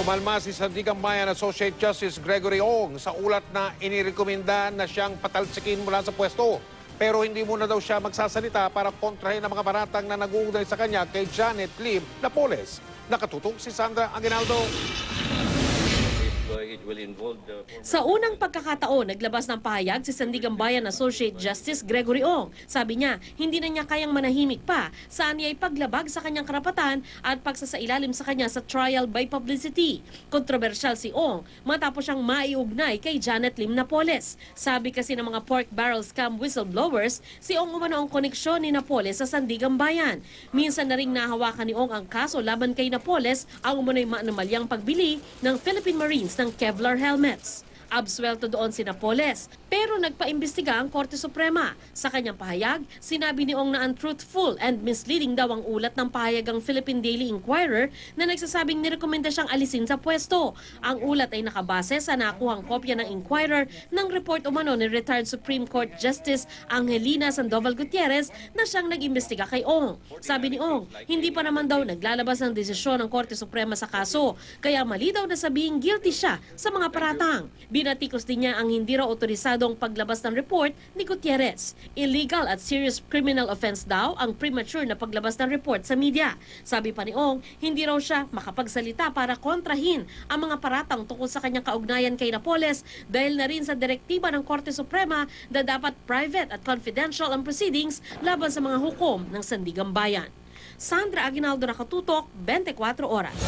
Umalma si Sandigan Bayan Associate Justice Gregory Ong sa ulat na inirekomenda na siyang patalsikin mula sa pwesto. Pero hindi muna daw siya magsasalita para kontrahin ang mga baratang na nag-uugnay sa kanya kay Janet Lim Napoles. Nakatutok si Sandra Aguinaldo. Sa unang pagkakataon, naglabas ng pahayag si Sandigan Bayan Associate Justice Gregory Ong. Sabi niya, hindi na niya kayang manahimik pa saan niya ipaglabag sa kanyang karapatan at pagsasailalim sa kanya sa trial by publicity. Kontrobersyal si Ong matapos siyang maiugnay kay Janet Lim Napoles. Sabi kasi ng mga pork barrel scam whistleblowers, si Ong umano ang koneksyon ni Napoles sa Sandigan Bayan. Minsan na ring nahawakan ni Ong ang kaso laban kay Napoles ang umano'y maanomalyang pagbili ng Philippine Marines ng Kevlar helmets. Absuelto doon si Napoles, pero nagpaimbestiga ang Korte Suprema. Sa kanyang pahayag, sinabi ni Ong na untruthful and misleading daw ang ulat ng pahayagang Philippine Daily Inquirer na nagsasabing nirekomenda siyang alisin sa pwesto. Ang ulat ay nakabase sa nakuhang kopya ng Inquirer ng report umano ni retired Supreme Court Justice Angelina Sandoval Gutierrez na siyang nag-imbestiga kay Ong. Sabi ni Ong, hindi pa naman daw naglalabas ng desisyon ng Korte Suprema sa kaso, kaya mali daw na sabihing guilty siya sa mga paratang. Binatikos din niya ang hindi raw otorisadong paglabas ng report ni Gutierrez. Illegal at serious criminal offense daw ang premature na paglabas ng report sa media. Sabi pa ni Ong, hindi raw siya makapagsalita para kontrahin ang mga paratang tungkol sa kanyang kaugnayan kay Napoles dahil na rin sa direktiba ng Korte Suprema na dapat private at confidential ang proceedings laban sa mga hukom ng Sandigan Bayan. Sandra Aguinaldo, Nakatutok, 24 Oras.